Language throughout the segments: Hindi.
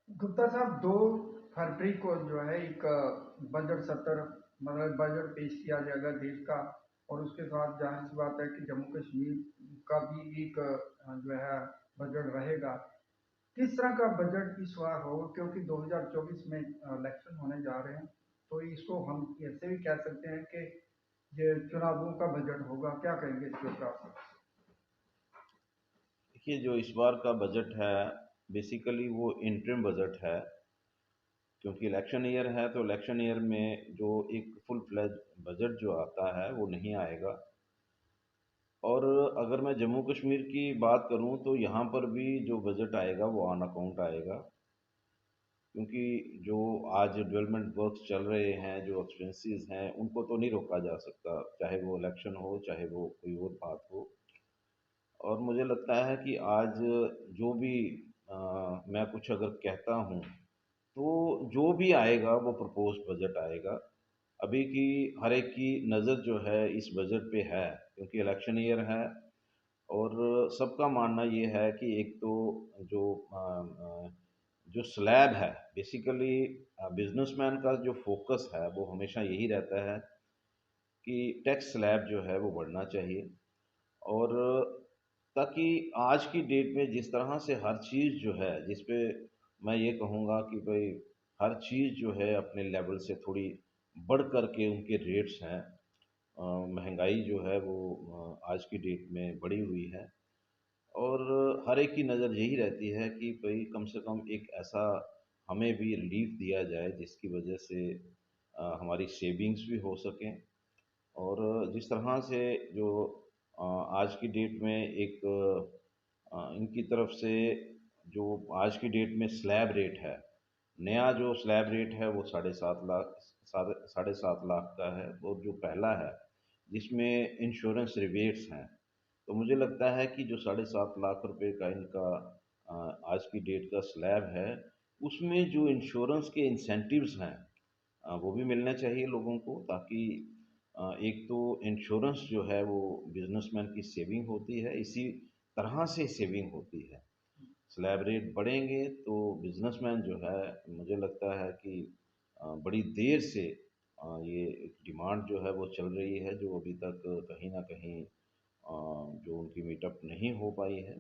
गुप्ता साहब, 2 फरवरी को जो है एक बजट सत्र, मतलब बजट पेश किया जाएगा देश का। और उसके साथ जाहिर सी बात है कि जम्मू कश्मीर का भी एक जो है बजट रहेगा। किस तरह का बजट इस बार होगा, क्योंकि 2024 में इलेक्शन होने जा रहे हैं। तो इसको हम ऐसे भी कह सकते हैं कि ये चुनावों का बजट होगा। क्या कहेंगे इसके ऊपर आप? देखिए, जो इस बार का बजट है, बेसिकली वो इंटरिम बजट है। क्योंकि इलेक्शन ईयर है, तो इलेक्शन ईयर में जो एक फुल फ्लेज बजट जो आता है वो नहीं आएगा। और अगर मैं जम्मू कश्मीर की बात करूं तो यहाँ पर भी जो बजट आएगा वो ऑन अकाउंट आएगा। क्योंकि जो आज डेवलपमेंट वर्क्स चल रहे हैं, जो एक्सपेंसेस हैं, उनको तो नहीं रोका जा सकता, चाहे वो इलेक्शन हो, चाहे वो कोई और बात हो। और मुझे लगता है कि आज जो भी मैं कुछ अगर कहता हूँ, तो जो भी आएगा वो प्रपोज बजट आएगा। अभी की हर एक की नज़र जो है इस बजट पे है, क्योंकि इलेक्शन ईयर है। और सबका मानना ये है कि एक तो जो जो स्लैब है, बेसिकली बिजनेसमैन का जो फोकस है वो हमेशा यही रहता है कि टैक्स स्लैब जो है वो बढ़ना चाहिए। और ताकि आज की डेट में जिस तरह से हर चीज़ जो है, जिस पे मैं ये कहूँगा कि भाई हर चीज़ जो है अपने लेवल से थोड़ी बढ़ कर के उनके रेट्स हैं। महंगाई जो है वो आज की डेट में बढ़ी हुई है। और हर एक की नज़र यही रहती है कि भाई कम से कम एक ऐसा हमें भी रिलीफ दिया जाए जिसकी वजह से हमारी सेविंग्स भी हो सकें। और जिस तरह से जो अ, आज की डेट में एक इनकी तरफ से जो आज की डेट में स्लैब रेट है, नया जो स्लैब रेट है वो 7.5 लाख, 7.5 लाख का है। और जो पहला है जिसमें इंश्योरेंस रिबेट्स हैं, तो मुझे लगता है कि जो 7.5 लाख रुपए का इनका आज की डेट का स्लैब है, उसमें जो इंश्योरेंस के इंसेंटिव्स हैं वो भी मिलने चाहिए लोगों को, ताकि एक तो इंश्योरेंस जो है वो बिजनेसमैन की सेविंग होती है, इसी तरह से सेविंग होती है। स्लैब रेट बढ़ेंगे तो बिजनेसमैन जो है, मुझे लगता है कि बड़ी देर से ये डिमांड जो है वो चल रही है, जो अभी तक कहीं ना कहीं जो उनकी मीटअप नहीं हो पाई है।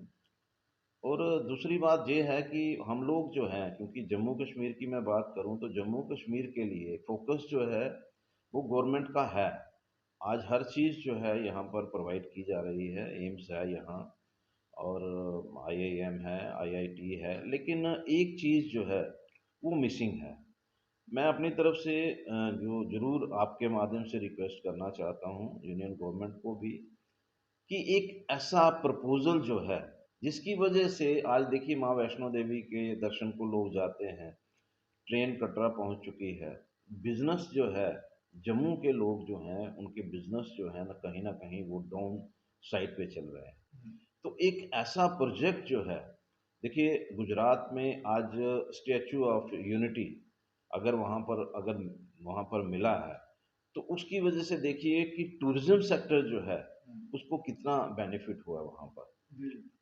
और दूसरी बात ये है कि हम लोग जो हैं, क्योंकि जम्मू कश्मीर की मैं बात करूं तो जम्मू कश्मीर के लिए फोकस जो है वो गवर्नमेंट का है। आज हर चीज़ जो है यहाँ पर प्रोवाइड की जा रही है, एम्स है यहाँ, और आईआईएम है, आईआईटी है, लेकिन एक चीज़ जो है वो मिसिंग है। मैं अपनी तरफ से जो ज़रूर आपके माध्यम से रिक्वेस्ट करना चाहता हूँ यूनियन गवर्नमेंट को भी, कि एक ऐसा प्रपोजल जो है जिसकी वजह से आज देखिए माँ वैष्णो देवी के दर्शन को लोग जाते हैं, ट्रेन कटरा पहुंच चुकी है। बिजनेस जो है, जम्मू के लोग जो हैं उनके बिजनेस जो है ना कहीं वो डाउन साइड पे चल रहे हैं। तो एक ऐसा प्रोजेक्ट जो है, देखिए गुजरात में आज स्टैचू ऑफ यूनिटी अगर वहाँ पर मिला है, तो उसकी वजह से देखिए कि टूरिज्म सेक्टर जो है उसको कितना बेनिफिट हुआ वहाँ पर।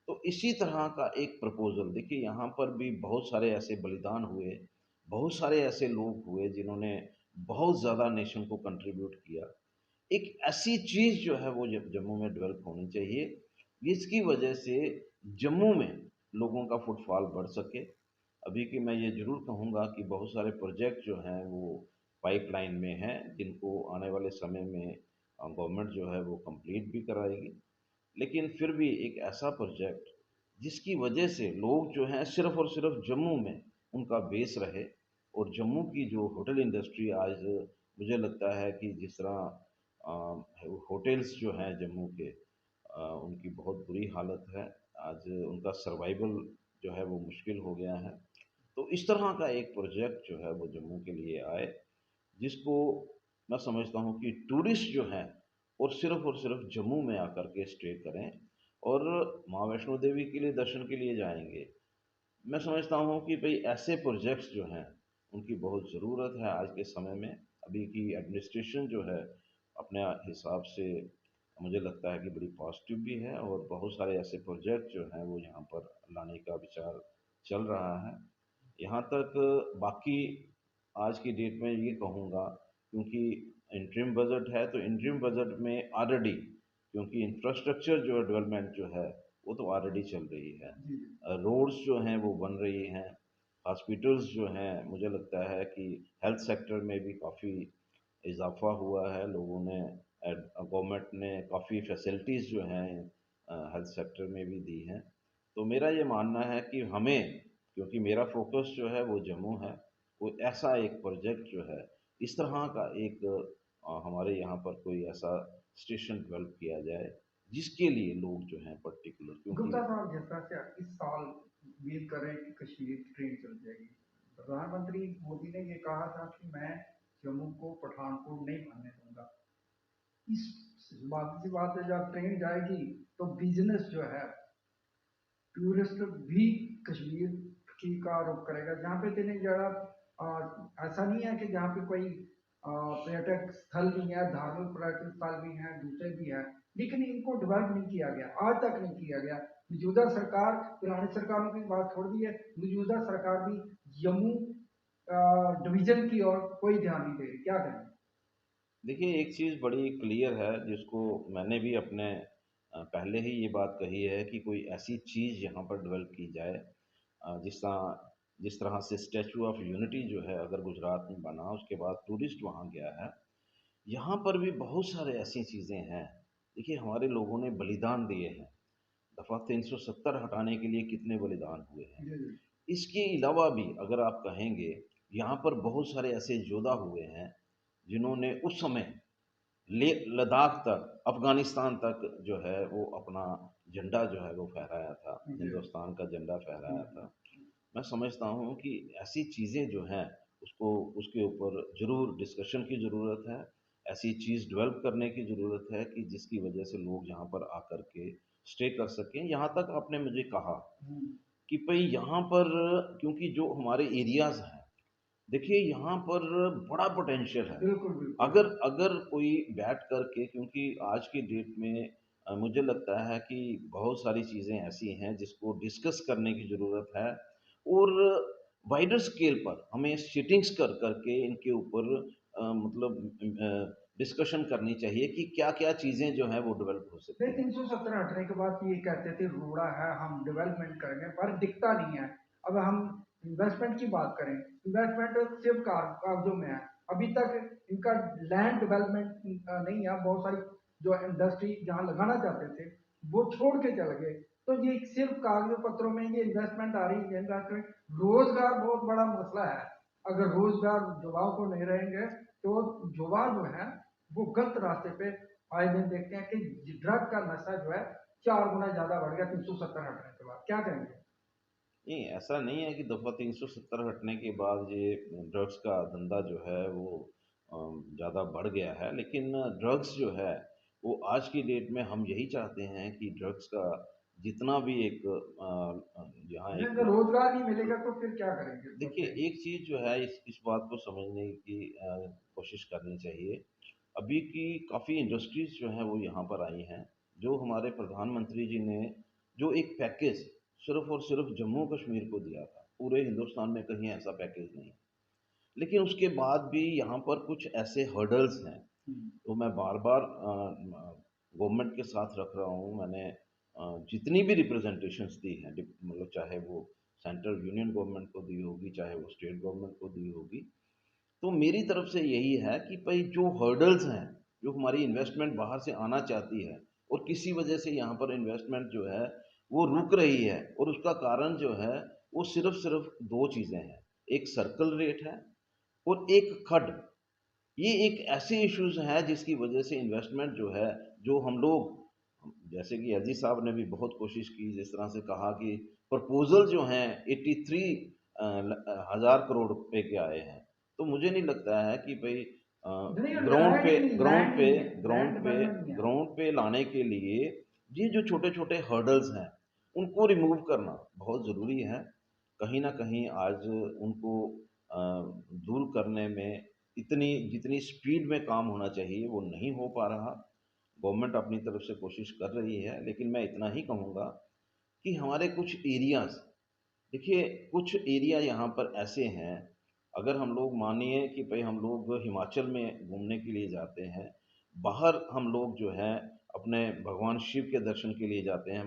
तो इसी तरह का एक प्रपोजल देखिए, यहाँ पर भी बहुत सारे ऐसे बलिदान हुए, बहुत सारे ऐसे लोग हुए जिन्होंने बहुत ज़्यादा नेशन को कंट्रीब्यूट किया। एक ऐसी चीज़ जो है वो जम्मू में डेवलप होनी चाहिए, जिसकी वजह से जम्मू में लोगों का फुटफॉल बढ़ सके। अभी की मैं ये ज़रूर कहूँगा कि बहुत सारे प्रोजेक्ट जो हैं वो पाइपलाइन में हैं, जिनको आने वाले समय में गवर्नमेंट जो है वो कंप्लीट भी कराएगी। लेकिन फिर भी एक ऐसा प्रोजेक्ट जिसकी वजह से लोग जो हैं सिर्फ और सिर्फ जम्मू में उनका बेस रहे। और जम्मू की जो होटल इंडस्ट्री आज, मुझे लगता है कि जिस तरह होटल्स जो हैं जम्मू के, उनकी बहुत बुरी हालत है। आज उनका सर्वाइवल जो है वो मुश्किल हो गया है। तो इस तरह का एक प्रोजेक्ट जो है वो जम्मू के लिए आए, जिसको मैं समझता हूँ कि टूरिस्ट जो हैं और सिर्फ जम्मू में आकर के स्टे करें और माँ वैष्णो देवी के लिए दर्शन के लिए जाएंगे। मैं समझता हूँ कि भाई ऐसे प्रोजेक्ट्स जो हैं उनकी बहुत ज़रूरत है आज के समय में। अभी की एडमिनिस्ट्रेशन जो है अपने हिसाब से मुझे लगता है कि बड़ी पॉजिटिव भी है, और बहुत सारे ऐसे प्रोजेक्ट जो हैं वो यहाँ पर लाने का विचार चल रहा है। यहाँ तक बाकी आज की डेट में ये कहूँगा, क्योंकि इंटरिम बजट है तो इंटरिम बजट में ऑलरेडी, क्योंकि इंफ्रास्ट्रक्चर जो डेवलपमेंट जो है वो तो ऑलरेडी चल रही है। जी रोड्स जो हैं वो बन रही हैं, हॉस्पिटल्स जो हैं, मुझे लगता है कि हेल्थ सेक्टर में भी काफ़ी इजाफा हुआ है। लोगों ने गवर्नमेंट ने काफ़ी फैसिलिटीज़ जो हैं हेल्थ सेक्टर में भी दी हैं। तो मेरा ये मानना है कि हमें, क्योंकि मेरा फोकस जो है वो जम्मू है, कोई ऐसा एक प्रोजेक्ट जो है इस तरह का एक हमारे यहाँ पर कोई ऐसा स्टेशन डेवलप किया जाए जिसके लिए लोग जो हैं पर्टिकुलर, क्योंकि गुप्ता साहब, जिस तरह से इस साल उम्मीद कर रहे हैं कि कश्मीर की ट्रेन चल जाएगी, प्रधानमंत्री मोदी ने ये कहा था कि मैं जम्मू को पठानकोट नहीं बनने दूंगा। इस बात सी बात है, जब ट्रेन जाएगी तो बिजनेस जो है, टूरिस्ट भी कश्मीर की का रुख करेगा। जहाँ पे दिन जगह ऐसा नहीं है कि जहाँ पे कोई पर्यटक स्थल भी है, धार्मिक पर्यटक स्थल भी हैं, दूसरे भी हैं, लेकिन इनको डेवलप नहीं किया गया, आज तक नहीं किया गया। मौजूदा सरकार, पुरानी सरकारों की बात छोड़ दी है, मौजूदा सरकार भी जम्मू डिवीजन की ओर कोई ध्यान नहीं दे रही। क्या करें? देखिए एक चीज़ बड़ी क्लियर है जिसको मैंने भी अपने पहले ही ये बात कही है कि कोई ऐसी चीज़ यहाँ पर डेवलप की जाए, जिस तरह से स्टैचू ऑफ यूनिटी जो है अगर गुजरात में बना, उसके बाद टूरिस्ट वहाँ गया है, यहाँ पर भी बहुत सारे ऐसी चीज़ें हैं। देखिए हमारे लोगों ने बलिदान दिए हैं, दफ़ा 370 हटाने के लिए कितने बलिदान हुए हैं। जी जी। इसके अलावा भी अगर आप कहेंगे, यहाँ पर बहुत सारे ऐसे योद्धा हुए हैं जिन्होंने उस समय ले लद्दाख तक, अफ़गानिस्तान तक जो है वो अपना झंडा जो है वो फहराया था, जी हिंदुस्तान का झंडा जी। फहराया था। मैं समझता हूँ कि ऐसी चीज़ें जो हैं उसको, उसके ऊपर ज़रूर डिस्कशन की ज़रूरत है। ऐसी चीज़ डेवलप करने की ज़रूरत है कि जिसकी वजह से लोग यहाँ पर आकर के स्टे कर सकें। यहाँ तक आपने मुझे कहा हम्म, कि भई यहाँ पर, क्योंकि जो हमारे एरियाज़ हैं, देखिए यहाँ पर बड़ा पोटेंशियल है। बिल्कुल बिल्कुल। अगर अगर कोई बैठ कर के, क्योंकि आज की डेट में मुझे लगता है कि बहुत सारी चीज़ें ऐसी हैं जिसको डिस्कस करने की ज़रूरत है, और वाइडर स्केल पर हमें सिटिंग्स कर कर के इनके ऊपर डिस्कशन करनी चाहिए कि क्या-क्या चीज़ें जो हैं वो डेवलप हो नहीं, सकती हैं। 370 हटने के बाद ये कहते थे रोड़ा है, हम डेवलपमेंट करेंगे, पर दिखता नहीं है। अब हम इन्वेस्टमेंट की बात करें, इन्वेस्टमेंट सिर्फ कागजों में है। अभी तक इनका लैंड डेवलपमेंट नहीं है। बहुत सारी जो इंडस्ट्री जहाँ लगाना चाहते थे वो छोड़ के चले गए। तो ये सिर्फ कागजों पत्रों में ये इन्वेस्टमेंट आ रही है, इन्वेस्टमेंट। रोजगार बहुत बड़ा मसला है। अगर रोजगार युवाओं को नहीं रहेंगे तो युवा जो है वो गलत रास्ते पे आए दिन देखते हैं कि ड्रग का नशा जो है 4 गुना ज्यादा बढ़ गया 370 हटने के बाद। क्या कहेंगे? नहीं, ऐसा नहीं है कि दफ़ा 370 हटने के बाद ये ड्रग्स का धंधा जो है वो ज़्यादा बढ़ गया है, लेकिन ड्रग्स जो है वो आज की डेट में हम यही चाहते हैं कि ड्रग्स का जितना भी एक यहाँ एक, अगर रोजगार नहीं मिलेगा तो फिर क्या करेंगे, देखिए सोचेंगे? एक चीज़ जो है इस बात को समझने की कोशिश करनी चाहिए। अभी की काफ़ी इंडस्ट्रीज़ जो हैं वो यहाँ पर आई हैं, जो हमारे प्रधानमंत्री जी ने जो एक पैकेज सिर्फ़ और सिर्फ़ जम्मू कश्मीर को दिया था, पूरे हिंदुस्तान में कहीं ऐसा पैकेज नहीं है। लेकिन उसके बाद भी यहाँ पर कुछ ऐसे हर्डल्स हैं, हम्म, तो मैं बार-बार गवर्नमेंट के साथ रख रहा हूँ। मैंने जितनी भी रिप्रेजेंटेशंस दी हैं, मतलब चाहे वो सेंट्रल यूनियन गवर्नमेंट को दी होगी, चाहे वो स्टेट गवर्नमेंट को दी होगी, तो मेरी तरफ से यही है कि भाई जो हर्डल्स हैं, जो हमारी इन्वेस्टमेंट बाहर से आना चाहती है और किसी वजह से यहाँ पर इन्वेस्टमेंट जो है वो रुक रही है, और उसका कारण जो है वो सिर्फ दो चीज़ें हैं, एक सर्कल रेट है और एक खड। ये एक ऐसे इश्यूज हैं जिसकी वजह से इन्वेस्टमेंट जो है, जो हम लोग, जैसे कि अजीज साहब ने भी बहुत कोशिश की, जिस तरह से कहा कि प्रपोजल जो हैं 83 हजार करोड़ रुपए के आए हैं, तो मुझे नहीं लगता है कि भाई नहीं, ग्राउंड लैंड पे ही नहीं, ग्राउंड लैंड पे नहीं है, ग्राउंड लैंड पे डेवलपमेंट नहीं है। ग्राउंड पे लाने के लिए ये जो छोटे छोटे हर्डल्स हैं उनको रिमूव करना बहुत ज़रूरी है। कहीं ना कहीं आज उनको दूर करने में इतनी जितनी स्पीड में काम होना चाहिए वो नहीं हो पा रहा। गवर्नमेंट अपनी तरफ से कोशिश कर रही है, लेकिन मैं इतना ही कहूँगा कि हमारे कुछ एरियाज़ देखिए, कुछ एरिया यहाँ पर ऐसे हैं, अगर हम लोग मानिए कि भई हम लोग हिमाचल में घूमने के लिए जाते हैं, बाहर हम लोग जो है अपने भगवान शिव के दर्शन के लिए जाते हैं।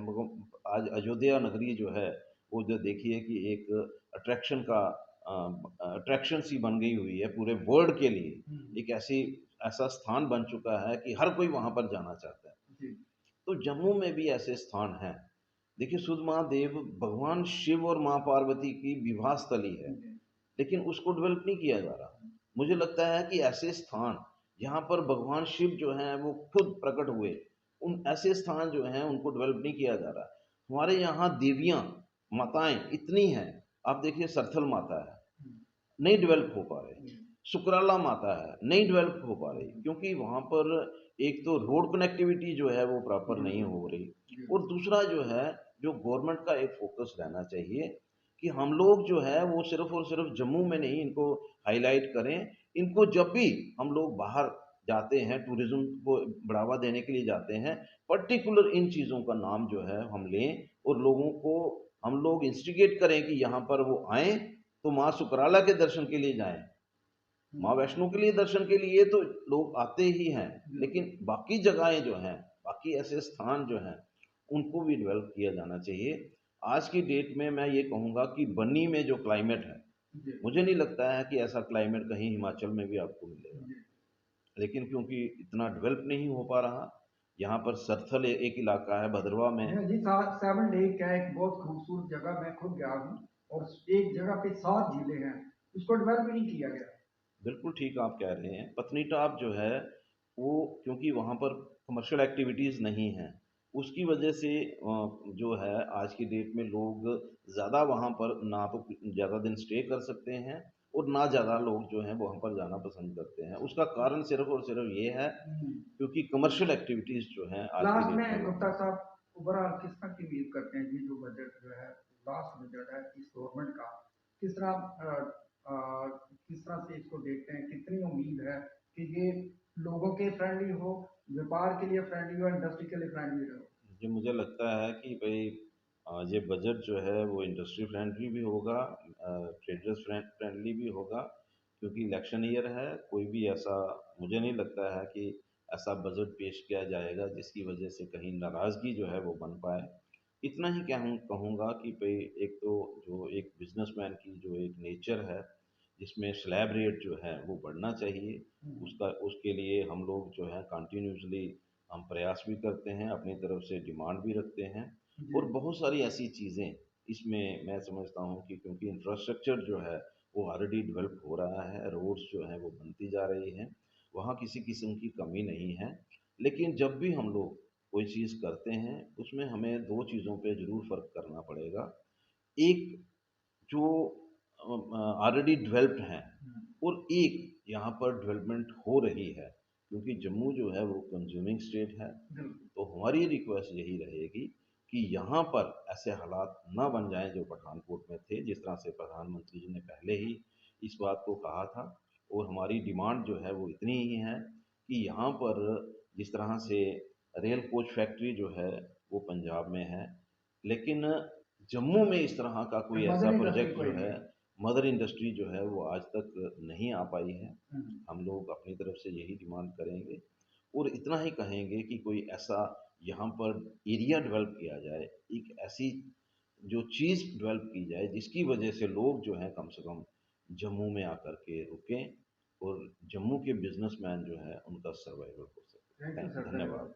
आज अयोध्या नगरी जो है, वो जो देखिए कि एक अट्रैक्शन का अट्रैक्शन सी बन गई हुई है पूरे वर्ल्ड के लिए। हुँ, एक ऐसा स्थान बन चुका है कि हर कोई वहाँ पर जाना चाहता है। जी, तो जम्मू में भी ऐसे स्थान हैं। देखिए, सुध महादेव भगवान शिव और माँ पार्वती की विवाह स्थली है, जी, लेकिन उसको डेवलप नहीं किया जा रहा। मुझे लगता है कि ऐसे स्थान जहाँ पर भगवान शिव जो हैं वो खुद प्रकट हुए, उन ऐसे स्थान जो हैं उनको डेवलप नहीं किया जा रहा। हमारे यहाँ देवियाँ, माताएँ इतनी हैं, आप देखिए सरथल माता है, हुँ, नहीं डेवलप हो पा रही। हुँ, सुकराला माता है, नहीं डेवलप हो पा रही, हुँ, क्योंकि वहाँ पर एक तो रोड कनेक्टिविटी जो है वो प्रॉपर नहीं बिल्कुल, हो रही, जी, और दूसरा जो है, जो गवर्नमेंट का एक फ़ोकस रहना चाहिए कि हम लोग जो है वो सिर्फ़ और सिर्फ़ जम्मू में नहीं इनको हाइलाइट करें, इनको जब भी हम लोग बाहर जाते हैं, टूरिज़्म को बढ़ावा देने के लिए जाते हैं, पर्टिकुलर इन चीज़ों का नाम जो है हम लें और लोगों को हम लोग इंस्टिगेट करें कि यहाँ पर वो आएँ, तो माँ सुकराला के दर्शन के लिए जाएँ। हुँ, माँ वैष्णो के लिए दर्शन के लिए तो लोग आते ही हैं, बिल्कुल, लेकिन बाकी जगहें जो हैं, बाकी ऐसे स्थान जो हैं, उनको भी डेवलप किया जाना चाहिए। आज की डेट में मैं ये कहूँगा कि बन्नी में जो क्लाइमेट है, जी, मुझे नहीं लगता है कि ऐसा क्लाइमेट कहीं हिमाचल में भी आपको मिलेगा। जी। लेकिन क्योंकि इतना डेवलप नहीं हो पा रहा, यहाँ पर सरथल एक इलाका है भदरवा में। मैं जी 7 लेक है एक बहुत खूबसूरत जगह, मैं खुद गया हूँ और एक जगह पे 7 झीलें हैं, उसको डेवलप ही नहीं किया गया। बिल्कुल ठीक आप कह रहे हैं। पत्नीटॉप जो है, वो क्योंकि वहाँ पर कमर्शियल एक्टिविटीज़ नहीं हैं, उसकी वजह से जो है आज की डेट में लोग ज़्यादा वहाँ पर ना तो ज़्यादा दिन स्टे कर सकते हैं और ना ज़्यादा लोग जो हैं वहाँ पर जाना पसंद करते हैं। उसका कारण सिर्फ़ और सिर्फ़ ये है हुँ। क्योंकि कमर्शियल एक्टिविटीज़ जो हैं आज की लास्ट डेट में में वो गुप्ता नहीं। साहब ओवरऑल किस तरह की उम्मीद करते हैं जी जो बजट जो है लास्ट बजट है इस गवर्नमेंट का किस तरह किस तरह से इसको देखते हैं कितनी उम्मीद है कि ये लोगों के फ्रेंडली हो व्यापार के लिए फ्रेंडली हो इंडस्ट्री के लिए फ्रेंडली हो। जी, मुझे लगता है कि भई ये बजट जो है वो इंडस्ट्री फ्रेंडली भी होगा, ट्रेडर्स फ्रेंडली भी होगा, क्योंकि इलेक्शन ईयर है। कोई भी ऐसा मुझे नहीं लगता है कि ऐसा बजट पेश किया जाएगा जिसकी वजह से कहीं नाराज़गी जो है वो बन पाए। इतना ही कहूँगा कि भई एक तो जो एक बिज़नेसमैन की जो एक नेचर है, जिसमें स्लैब रेट जो है वो बढ़ना चाहिए, हम्म, उसके लिए हम लोग जो है कंटिन्यूअसली हम प्रयास भी करते हैं, अपनी तरफ से डिमांड भी रखते हैं, जी और बहुत सारी ऐसी चीज़ें इसमें मैं समझता हूँ कि क्योंकि इंफ्रास्ट्रक्चर जो है वो ऑलरेडी डेवलप हो रहा है, रोड्स जो हैं वो बनती जा रही हैं, वहाँ किसी किस्म की कमी नहीं है। लेकिन जब भी हम लोग कोई चीज़ करते हैं, उसमें हमें 2 चीज़ों पे ज़रूर फ़र्क करना पड़ेगा। एक जो ऑलरेडी डेवलप्ड हैं, हम्म, और एक यहाँ पर डेवलपमेंट हो रही है, क्योंकि जम्मू जो है वो कंज्यूमिंग स्टेट है। बिल्कुल तो हमारी रिक्वेस्ट यही रहेगी कि यहाँ पर ऐसे हालात ना बन जाएं जो पठानकोट में थे, जिस तरह से प्रधानमंत्री जी ने पहले ही इस बात को कहा था, और हमारी डिमांड जो है वो इतनी ही है कि यहाँ पर जिस तरह से रेल कोच फैक्ट्री जो है वो पंजाब में है, लेकिन जम्मू में इस तरह का कोई ऐसा मदर इंडस्ट्री प्रोजेक्ट कोई जो नहीं है, है। मदर इंडस्ट्री जो है वो आज तक नहीं आ पाई है। हम्म, हम लोग अपनी तरफ से यही डिमांड करेंगे, और इतना ही कहेंगे कि कोई ऐसा यहाँ पर एरिया डेवलप किया जाए, एक ऐसी जो चीज़ डेवलप की जाए जिसकी वजह से लोग जो हैं कम से कम जम्मू में आकर के रुकें, और जम्मू के बिजनेसमैन जो है उनका सर्वाइवल हो सके। थैंक यू सर धन्यवाद। धन्यवाद।